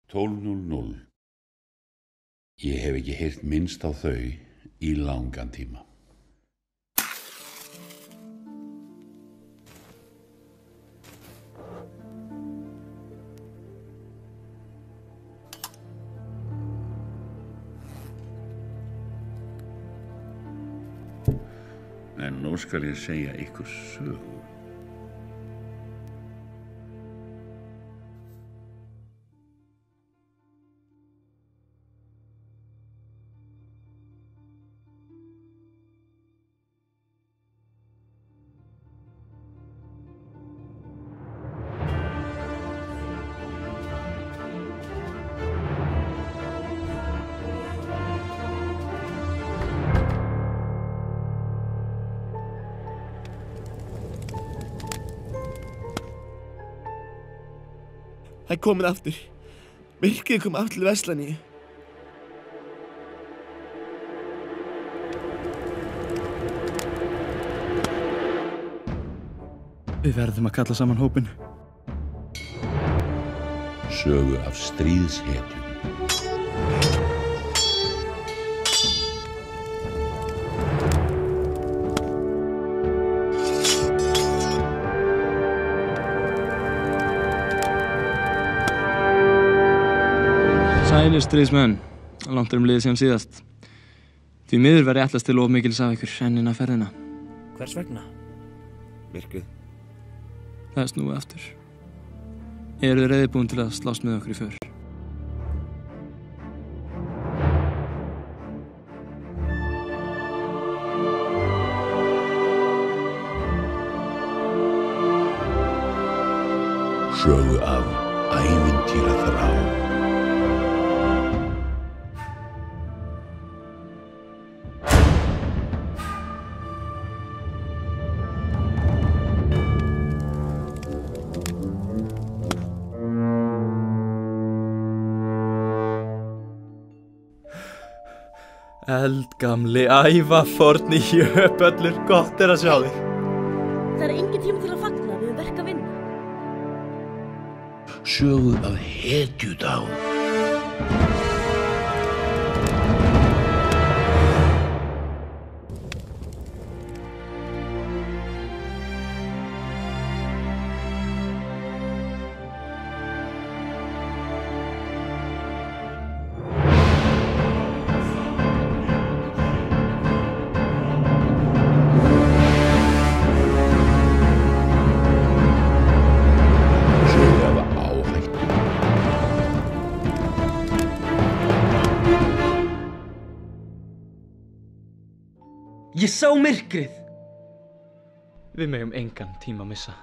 12:00. Ég hef ekki heyrt minnst á þau í langan tíma. En nú skal ég segja ykkur sögu. Það er komið aftur. Myrkrið kom aftur til Vestmannaeyja. Við verðum að kalla saman hópinn. Sögu af stríðshetjum. Sælir stríðsmenn, langt liðið síðan síðast. Því miður verði ætlast til of mikils af ykkur enn inn á ferðina. Hvers vegna? Myrkrið. Það er snúið aftur. Eru þið reiðubúin til að slást með okkur í för? Sögu af ævintýraþrá. Eldgamli ævaforni jöpöllur, gott að sjá þig. Það er engin tími til að fagna, við höfum verk að vinna. Sögu af hetjudáð. Ég sá myrkrið! Við megum engan tíma að missa.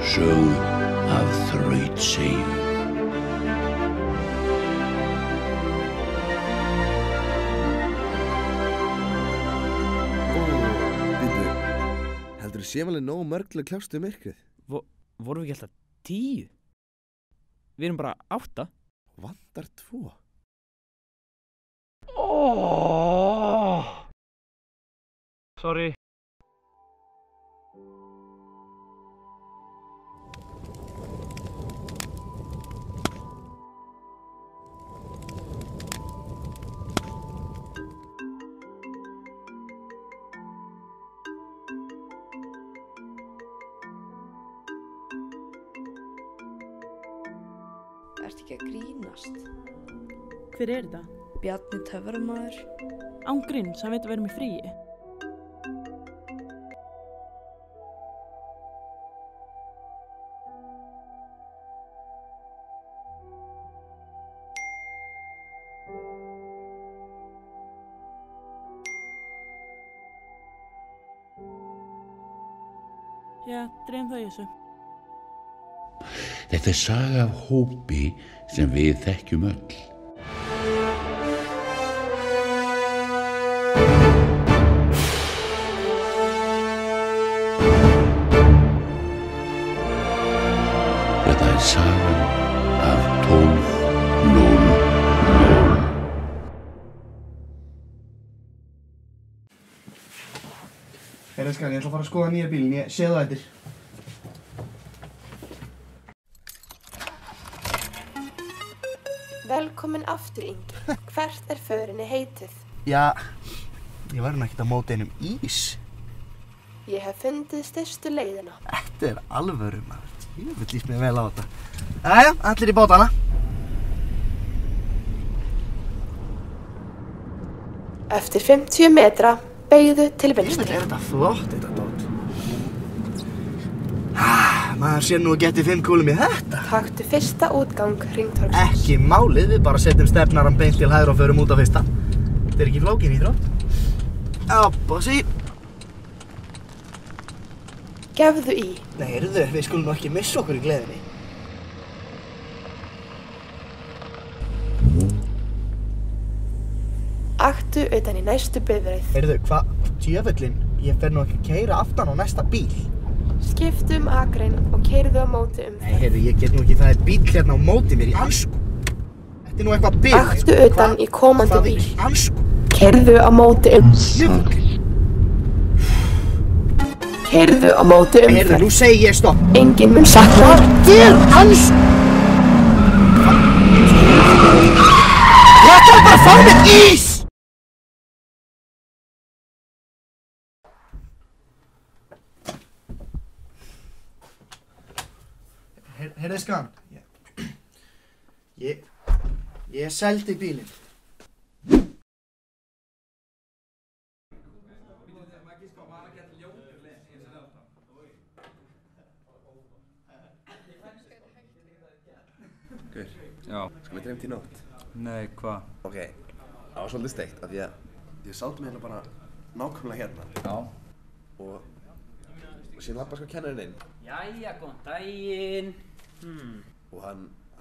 Sögu af þrautseigju. Heldur þú séum alveg nógu mörg til að kljást við myrkrið? Vorum við ekki alltaf 10? Við erum bara 8. Vantar 2. Sorry. Ertu ekki að grínast? Hver er þetta? Bjarni töframaður. Án gríns, hann veit að við erum í fríi. Já, dreifum það í þessu. Þetta er saga af hópi sem við þekkjum öll. Þetta er sagan af 12:00. Elskan, ég ætla að fara að skoða nýja bílinn, ég sé það eftir. Velkomin aftur, Ingi. Hvert er förinni heitið? Já, ég var ekkert að móta einum ís. Ég hef fundið styrstu leiðina. Þetta er alvöru, maður. Ég vil líst mér vel á þetta. Jæja, allir í bátana. Eftir 50 metra beygðu til vinstri. Er þetta flott, þetta dót? Maður sér nú að geti 5 kúlum í þetta. Taktu fyrsta útgang hringtorgsins. Ekki málið, við bara setjum stefnaran beint til hægri og förum út á fyrsta. Þetta er ekki flókin íþrótt. Upp og sí. Gefðu í. Nei, heyrðu, við skulum nú ekki missa okkur í gleðinni. Aktu utan í næstu bifreið. Heyrðu, hvað? Djöfullinn, ég fer nú ekki að keyra aftan á næsta bíl. Skiptu akrein og keyrðu á móti Nei, umferð. heyrðu, ég get nú ekki, það er bíl hérna á móti mér í ansku. Þetta er nú eitthvað bíl. Aktu utan í komandi bíl. Í ansku. Keyrðu á móti umferð. Djöfullinn. Keyrðu á móti Heyrðu, umferð. nú segi ég stopp. Enginn mun sakna þér. Þetta er ansku. Ég ætla bara að fá mér ís! Heyrðu, Skan. Ég seldi bílinn. Já. Sko, mér dreymt í nótt. Nei, hvað? Ok, það var svolítið steikt af því að ég sátum hérna bara nákvæmlega hérna. Já. Og síðan labba sko kennarinn inn. Jæja, góðan daginn. Og hann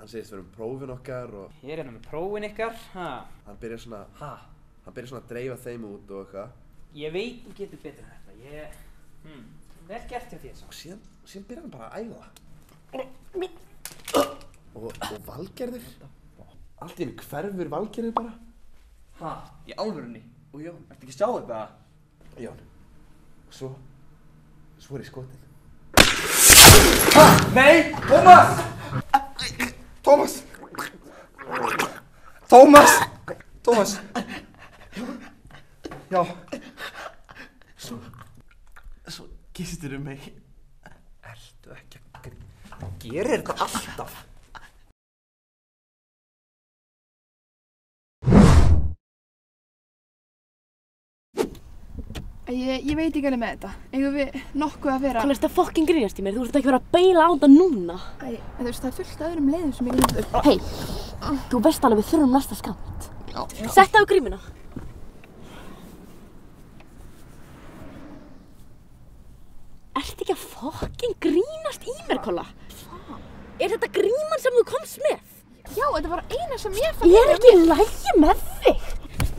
segist fyrir prófin okkar og Ég er hérna með prófin ykkar, ha? hann byrjar svona að dreifa þeim út og eitthvað. Ég veit þú getur betur en þetta, vel gert hjá þér Og síðan byrjar hann bara að æfa. Og Valgerður, allt í einu hverfur Valgerður bara. Ha? Í alvörunni? Og Jón, Ertu ekki að sjá þetta? Jón, og svo er ég skotin. Nei, Tómas! Tómas! Já. Svo gistirðu mig. Ertu ekki að grína? Gerir þetta alltaf? Ég veit ekki alveg með þetta. Eigum við nokkuð að vera... Hvað er þetta fucking grínast í mér? Þú ert ekki verið að beila á þetta núna. Æ, þú veist, það er fullt af öðrum leiðum sem ég líf upp. Hei, þú veist alveg við þurfum næsta skammt. Já. Sett á grímuna. Ertu ekki að fucking grínast í mér, Kolla? Hvað? Er þetta gríman sem þú komst með? Já, þetta var eina sem ég fann... Ég er ekki í lagi með þig.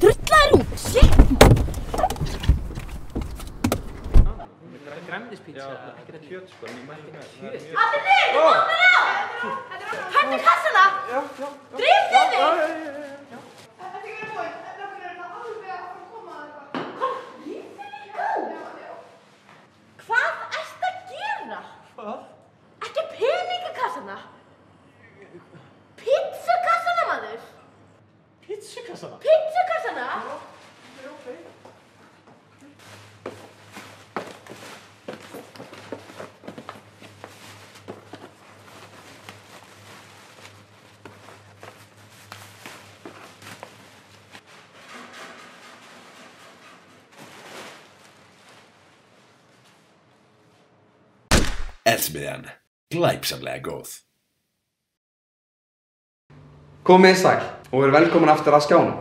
Drullaður út, shit! Græmdispítsa, ekkert kjöt sko, en ég mætti með kjöt. Allir niður, opna á! Hættu kassana! Drífðu þig! Þetta er ekki búinn. Nokkur er það alveg að koma að eitthvað. Kom, drífðu þig á! Hvað ertu að gera? Hvað? Ekki peningakassana. Pizzakassana, maður. Pizzakassana? Pizzakassana? Ok. Eldsmiðjan, glæpsamlega góð. Komið sæl og verið velkomin aftur að skjánum.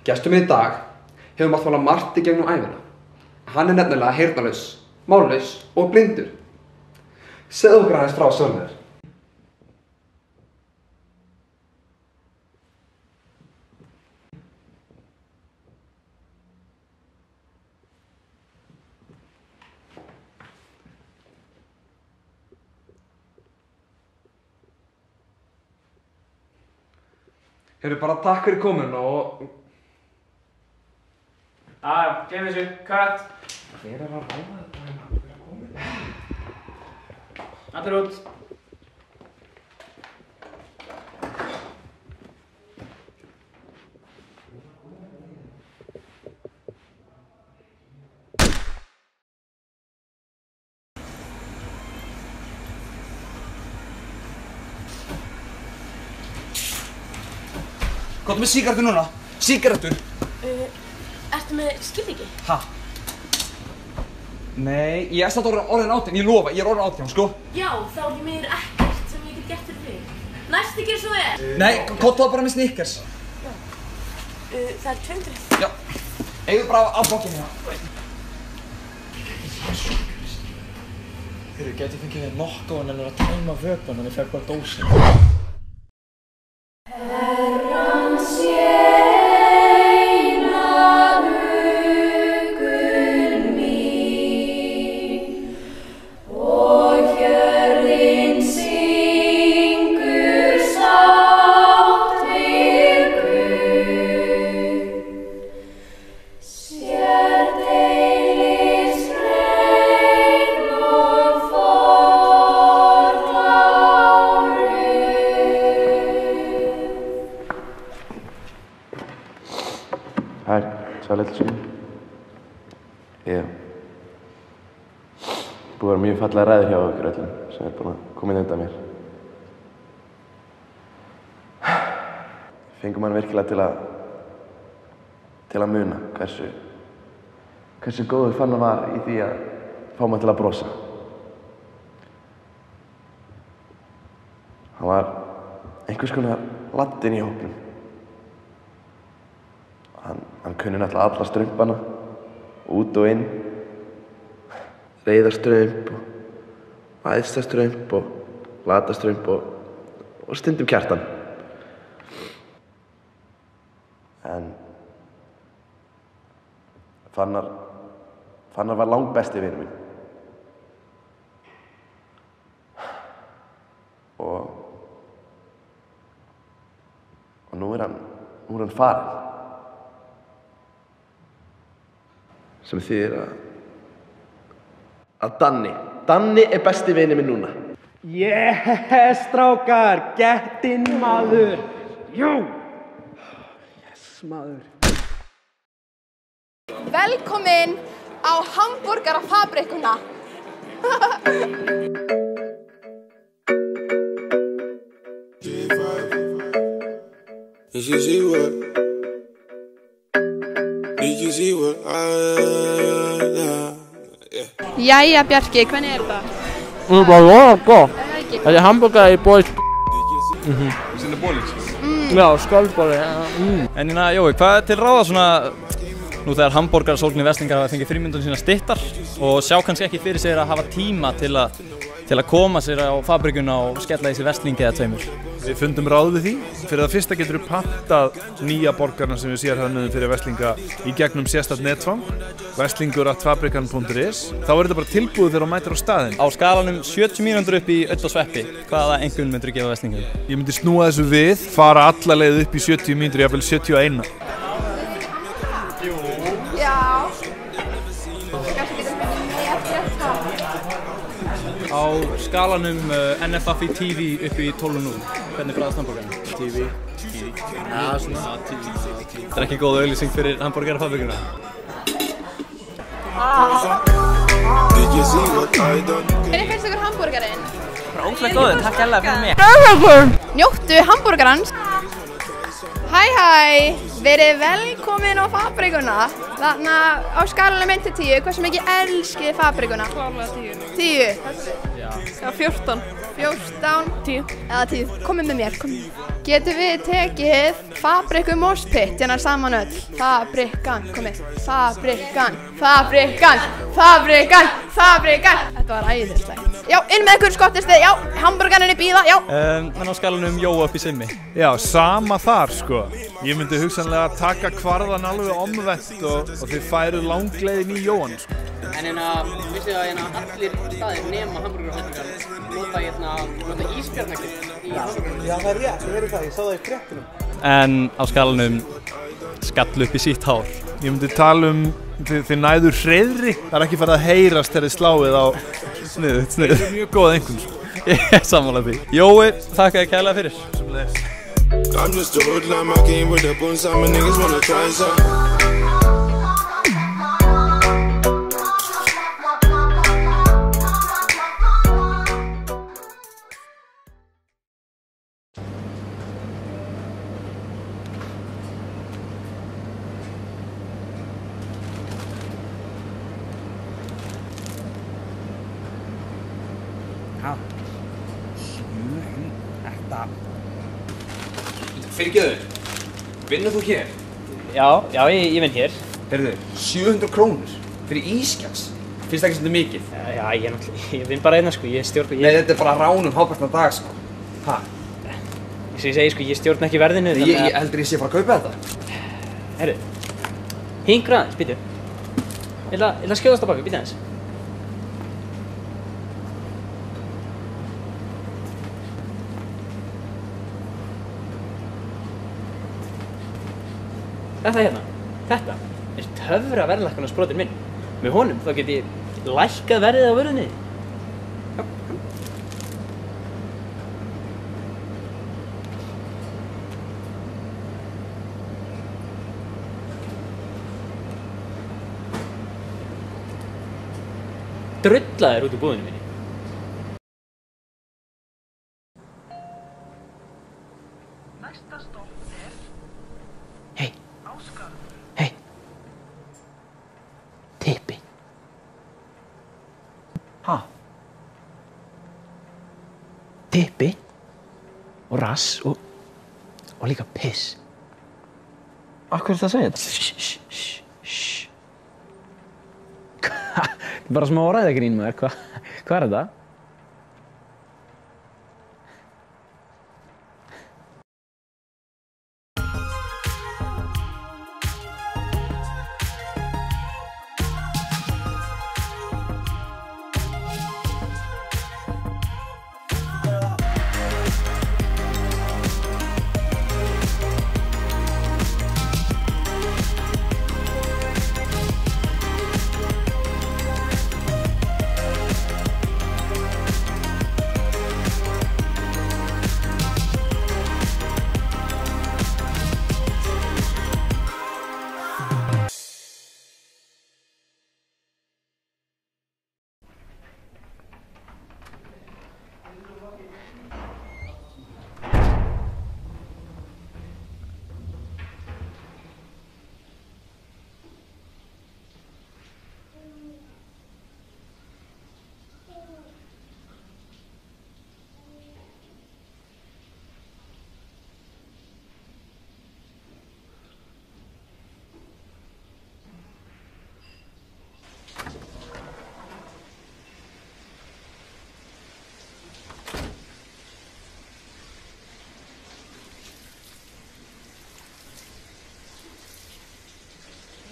Gestur minn í dag hefur mátt fara margt í gegnum ævina. Hann er nefnilega heyrnarlaus, mállaus og blindur. Segðu okkur aðeins frá sjálfum þér. Heyrðu, bara takk fyrir komin og... Geym þessu, cut! Hver að ráða þetta? Allir út. Hvað með sígarettur núna? Sígarettur? Ertu með skilríki? Ha? Nei, ég er samt orðin 18, ég lofa, ég er orðin 18, sko. Já, þá er mér ekkert sem ég get gert fyrir þig. Næstu gerir svo vel. Nei, kottu það bara með Snickers. Já. Það er 200. Já, eigðu bara á bokkinu hérna. Heyrðu, gæti fengið þér nokkuð en að tæma vökvann en ég fekk bara dósin. Herran séna hugur mín og hjörðin syngur sátt við Guð. Sérdeilis hrein og Hej, sæl allir saman. Ég búið að vera mjög fallega ræður hjá ykkur öllum sem er búin að koma inn undan mér. Fengum hann virkilega til að muna hversu góður Fannar var í því að fá mann til að brosa. Hann var einhvers konar laddinn í hópnum. Hann kunni náttúrulega alla strumpana, út og inn, reiðarstrump og æðstastrump og latastrump og stundum Kjartan. En Fannar var langbesti vinur minn. Og nú er hann farinn. Sem þýðir að Danni er besti vinur minn núna. Yes, strákar, get in maður. Jú. Yes, maður. Velkomin á hamborgarafabrikuna. Jæja, Bjarki, hvernig er þetta? Það er bara gott. Það er hamburgari í bóði. Sinni bólis? Já, skálbóli. En Jói, hvað er til ráða svona nú þegar hamborgarasólgnir Vestlingar hafa fengið frímyndun sína styttar og sjá kannski ekki fyrir sér að hafa tíma til að koma sér á fabrikuna og skella í sig verslingi eða tveimur? Við fundum ráð við því. Fyrir það fyrsta getur við pantað nýja borgarna sem við sérhönnuðum fyrir verslinga í gegnum sérstakt netfang, verslingur@fabrikan.is. Þá er þetta bara tilbúið þegar þú mætir á staðinn. Á skalanum 70 mínútur upp í öll og sveppi, hvaða einhvern myndur þú gefa verslingum? Ég myndi snúa þessu við, fara alla leið upp í 70 mínútur, jafnvel 71. Já. Kannski getur við með það. Á skalanum NFFI TV upp í 12.0, hvernig bræðast hamborgarinn? TV. Já, svona TV. Það er ekki góð auglýsing fyrir hamborgarafabrikuna. Hvernig finnst ykkur hamborgarinn? Bara ótrúlega góður, takk hérlega fyrir mig. Njóttu hamborgarans. Hæ, verið velkomin á fabrikuna. Þarna á skalanum 1 til 10, hversu mikið elskið fabrikuna? Klárlega 10. 10? Já, 14. 14? 10. Eða 10. Komið með mér, komið. Getum við tekið Fabriku Moshpit hérna saman öll? Fabrikan, komið. Fabrikan. Þetta var æðislegt. Já, inn með ykkur skottistið, já, hamburgarinn í bíða, já. En á skalanum Jóa upp í simmi? Já, sama þar sko. Ég myndi hugsanlega taka kvarðan alveg omvett og þið færuð langleiðin í Jóhann sko. En vissu það allir staðir nema hamburgarafabrikan nota ísbjarnakjöt í hamburgarinn? Já, það er rétt, ég heyrði það, ég sá það í fréttunum. En á skalanum skall upp í sítt hár. Ég myndi tala þið næður hreiðri. Það ekki farið að heyrast þegar þið sláið á Sniðugt. Það mjög góð einhvern. Ég sammála því. Jói, þakka þér kærlega fyrir. I'm just a hoodlum, I came with a bun, some niggas wanna try some. Fyrirgeðu, vinnur þú hér? Já, ég vinn hér. Heyrðu, 700 krónur fyrir ískjags. Finnst það ekki svolítið mikið? Já, ég vinn bara einna, sko, ég stjórn... Nei, þetta er bara ránum hálfpartna dag, sko. Hæ? Ég segi, sko, ég stjórn ekki verðinu, Ég heldur ég sé að fara að kaupa þetta. Heyrðu, hingra aðeins, býtu. Ég ætla að skjóðast á baki, býtu aðeins. Þetta hérna, þetta er töfra verðlækkunarsprotin minn. Með honum þá get ég lækkað verðið á vörunni. Drullaðir út úr búðinu minni. Næsta stopp er... Hey. Ásgarður. Hey. Tippi. Ha? Tippi. Og rass og líka piss. Akkur er það að segja þetta? Shh. Bara smá ræðagrín maður, hvað er þetta?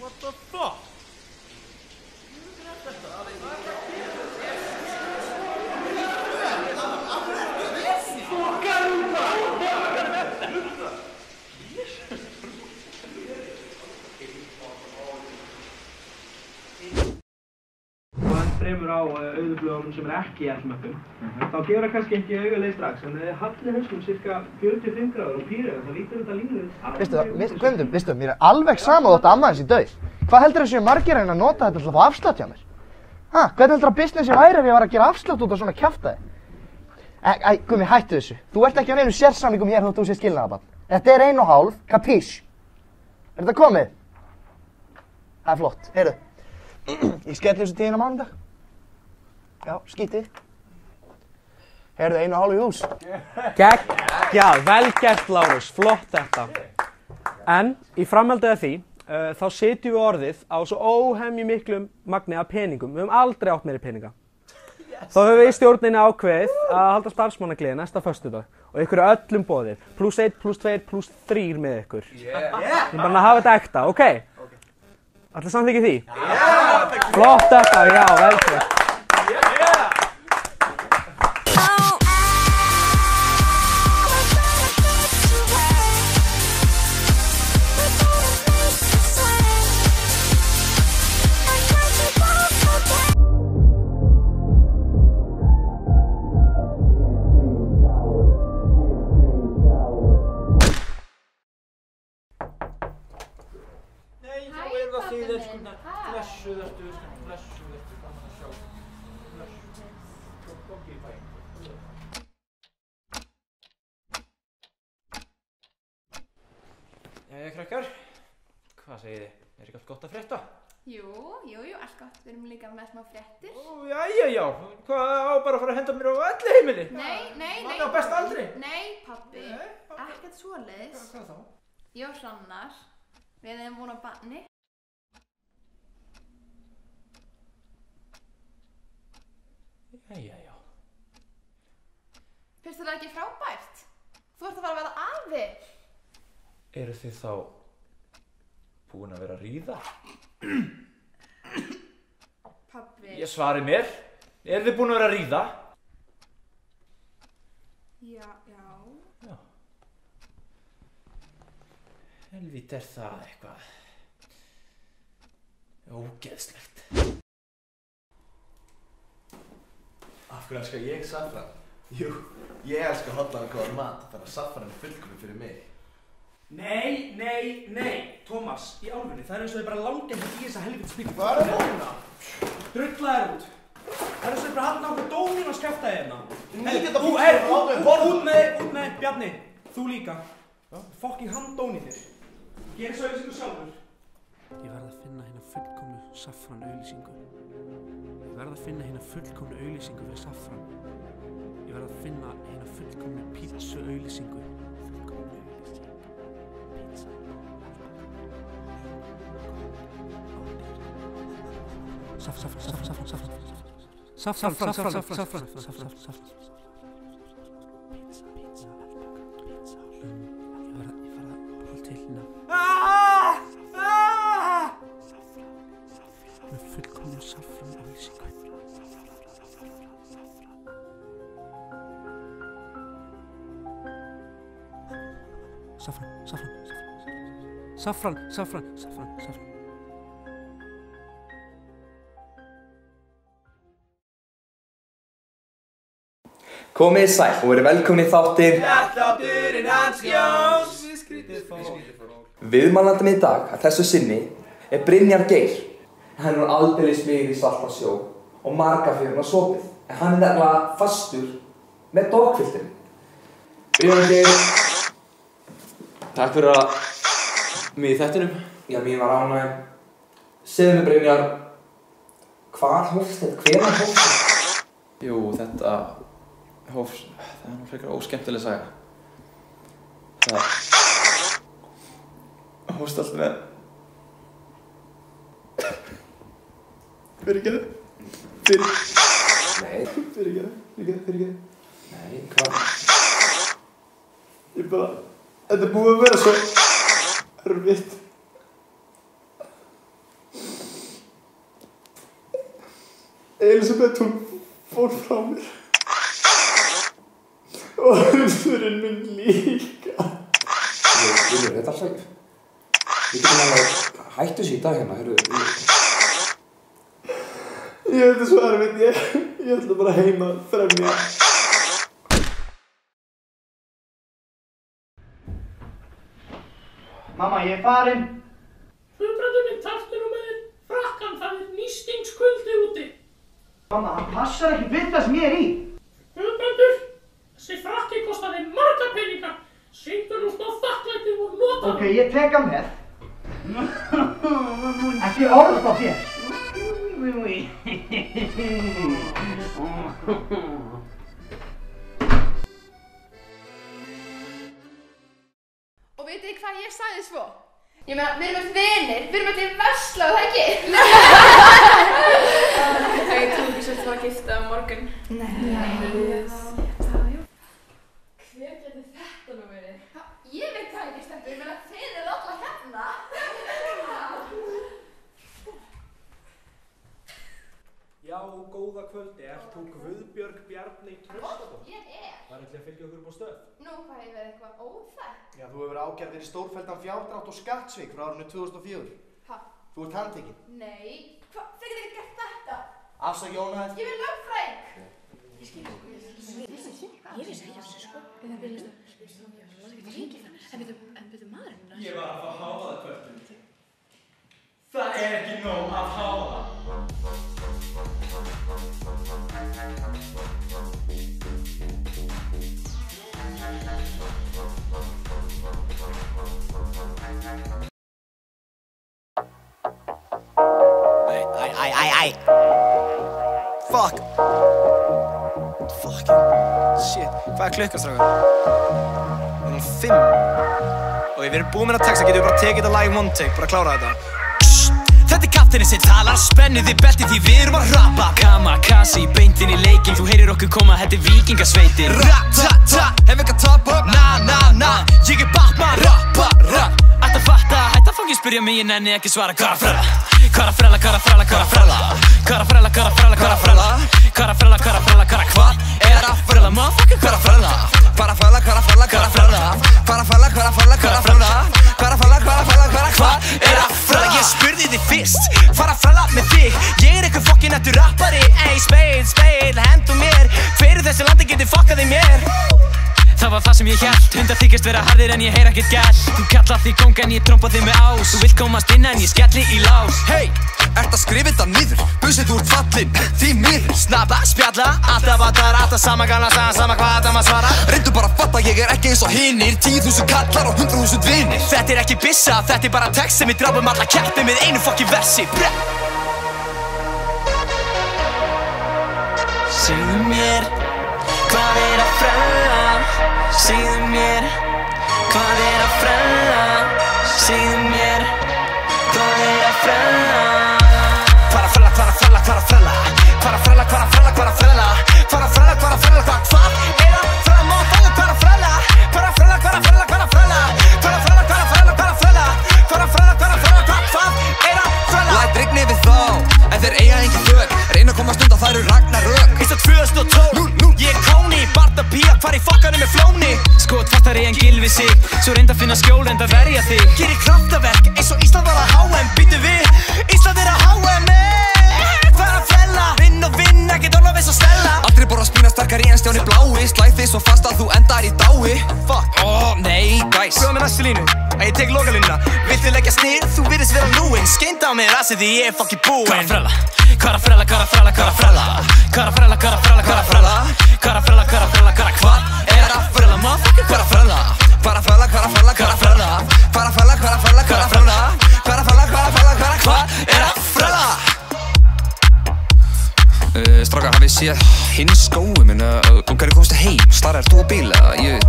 What the fuck? Fremur á auðublöðunum sem ekki í eldmöppum, þá gefur það kannski ekki auguleið strax, en ef þið hallið hausnum cirka 45 gráður og pírið, þá lítur þetta línuð. Veistu, mér er alveg sama þótt amma þessi dauð. Hvað heldur þessi margir að nota þetta til að fá afslátt hjá mér? Hvernig heldur að businessi væri ef ég var að gera afslátt út af svona kjaftaði? Gumi, hættu þessu. Þú ert ekki á neinu sérsamningum hér þótt þú sé skilnaðarbarn. Þetta er 1,5, kapís. Er þetta komið? Það er flott, heyrðu. Ég skelli þessu tíðin á mánudag. Já, skítið. Heyrðu, 1,5 í hús. Geggjað, vel gert Lárus, flott þetta. En í framhaldið af því, þá setjum við orðið á svo óhemju miklum magni af peningum. Við höfum aldrei átt meiri peninga. Þá höfum við í stjórninni ákveðið að halda starfsmannagleði næsta föstudag og ykkur er öllum boðið. +1, +2, +3 með ykkur. Við bara að hafa þetta ekta, ok? Ætli samþykkið því? Flott þetta, já, vel gert. Hvað segið þið? Er ekki allt gott að frétta? Jú, allt gott. Við erum líka með smá fréttir. Já. Hvað á bara að fara að henda mér á elliheimili? Nei. Manni á besta aldri? Nei, pabbi. Ekkert svoleiðis. Hvað þá? Ég og Hrannar. Við erum búin á barni. Já. Finnst þér það ekki frábært? Þú ert að fara að verða afi. Eru þið þá búin að vera að ríða? Pabbi. Ég svari mér. Eru þið búin að vera að ríða? Já. Helvíti það eitthvað ógeðslegt. Af hverju elskar ég saffran? Jú, ég elskar hollan og góðan mat, þannig að saffran er fullkomið fyrir mig. Nei, Tómas, í álfunni, það eins og þið bara langar ekki í þessa helvítis byggjum. Hvað er það? Drulla þér út. Það eins og þið bara haldið ákveð dónin að skjafta þér hérna. Út með, Bjarni, þú líka. Fucking handdónið þér. Gerið svo auðlýsingu sjálfur. Ég verð að finna hérna fullkomnu saffran auðlýsingu. Ég verð að finna hérna fullkomnu auðlýsingu fyrir saffran. Ég verð að finna hérna fullkomnu pítsu auðlýsingu. Saffran. Með fullkomnu saffran auðlýsingu. Saffran. Komið sæl og verið velkomin í þáttinn Hjartslátturinn hans Jóns. Viðmælandi í dag að þessu sinni er Brynjar Geir. Hann er aldeilis miður í Svartasjó og Margafjörðinn á sopið. En hann er nefnilega fastur með dogfiltinn. Brynjar Geir, Takk fyrir að mig í þettinum. já, mín var ánægð. Segðu mig Brynjar, hvar hófst þetta? Hvenær hófst þetta? Jú, þetta hófst, það er nú frekar óskemmtileg saga. Það hófst allt með Fyrirgeðu. Nei. Fyrirgeðu. Nei, hvað? Ég bara, þetta er búið að vera svo erfitt. Elisabeth, hún fór frá mér. Og hundurinn minn líka. Þetta er alltaf ekki. Við getum alveg hættu sér í dag hérna, heyrðu. Ég veit það svo erfitt, ég ætla bara heim að fremja. Mamma, ég er farinn. Guðbrandur minn, taktu nú með þér frakkann, það er nístingskuldi úti. Mamma, hann passar ekki við það sem ég er í. Guðbrandur, þessi frakki kostaði marga peninga. Sýndu nú smá þakklæti og nota hann. Ok, ég tek hann með. Ekki orð á þér. Og veitir þið hvað ég sagði svo? Ég meina, við erum vinir, við erum til versla og það ekki? Ég trú ekki svo að gifta á morgun. Nei. Hver getur þetta nú verið? Ég veit það ekki, Steppi, ég meina þið eru alla hérna. Já, góða kvöldi, ert þú Guðbjörg Bjarni Traustadóttir? Ég er. Það er til að fylgja okkur upp á stöð. Nú, hvað hefur verið eitthvað óþægt? Já, þú hefur ákærð fyrir stórfelldan fjárdrátt og skattsvik frá árinu 2004. Ha? Þú ert handtekinn. Nei. Hvað? Þið getur ekki gert þetta? Afsaka Jónas. Ég vil lögfræðing. Ég skil ekki. Ég vissi ekki af þessu, sko. En byrju maðurinn. Ég var að fá hávaða kvöldum. Það er ekki nóg að hávaða. Æ Fuck Fucking shit Hvað klukkan, strákar? Það er 5 Ok, við erum búin með að texta, getum við bara tekið þetta lag one take, bara klára þetta Þetta kapteininn sem talar, spennið þið beltið því við erum að rappa Kamakaze, beint inn í leikinn, þú heyrir okkur koma, þetta vikingasveitin Ra-ta-ta, hef ekki að top up, na-na-na, ég Batman Ra-pa-ra, ætti að fatta, hætti að fangin spyrja mig, ég nenni ekki svara Karafrella, karafrella, karafrella, karafrella Karafrella, karafrella, karafrella Karafrella, karafrella, hvað er að frella, motherfucker, karafrella Karafrella, karafrella, karafrella Karafrella, karafrella, karafrella Karafrella, karafrella, hvað er að frella Ég spurði þig fyrst, fara að frella með þig Ég eitthvað fokkin nættur rappari Ey, speil, hendu mér Hver þessi landi getur fokkað í mér Það var það sem ég hélt Hundar þykjast vera harðir en ég heyr ekkert gæll Þú kallar því kóng en ég trompa þig með ás Þú vilt komast inn en ég skelli í lás Hey, ert að skrifa þetta niður Busið þú ert fallinn, því miður Snabba, spjalla, alltaf vandar Alltaf sama gana, sama hvað það maður svara Reyndu bara að fatta, ég ekki eins og hinnir 10.000 kallar og 100.000 vinir Þetta ekki bissa, þetta bara text sem við drápum alla keppi með einu fokki versi Segðu mér, hvað að frella Segðu mér, hvað að frella Segðu mér, hvað að frella Hvað að frella, hvað að frella, hvað að frella Hvað að frella, hvað að frella, hvað að frella Hvað að frella, hvað að frella, hvað að frella Hvað að frella, hvað að frella, hvað að frella Hvað að frella, hvað að frella, hvað að frella Hvað að frella, hvað að frella, hvað að frella Hvað að frella Læt rigni við þá, en þeir eiga engin þök Reyna að komast undan, það eru ragnarök It's a 2012, ég kóni Barta pía, hvar í fokkanum er flóni Skot fattari en gilvi sig Svo reynda að finna skjól, reynda að verja þig Gerir kraftaverk, eins og Ísland var að HM Býtu við, Ísland er að HM Hvað að fella, vinn og vinn Ekkert orlof eins og Stella Aldrei borða spína sterkari en Stjáni blái Slæð þig svo fast að þú endar í dái Fuck, nei, guys Bjóða með næstu línu, að ég tek lokalínuna Viltu leggja snið, þú virðist vera lúin Skeinda á mig rasið því ég fokki búin Hvað að frella, hvað að frella, hvað að frella, hvað að frella Hvað að frella, hvað að frella, hvað að frella Hvað að frella, hvað að frella, hvað er að frella Motherfucker, hvað að frella Hvað að frella, hvað að frella, hvað að frella Hvað að frella, hvað að frella, hvað að frella Hvað að frella, hvað að frella, hvað er að frella Strákar, hafið séð hinn skói minn Ungar er komstu heim, starrar þú á bíl Ég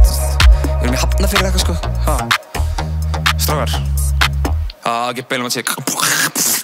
erum í hafna fyrir eitthvað sko Strákar, ekki beilum að tjekk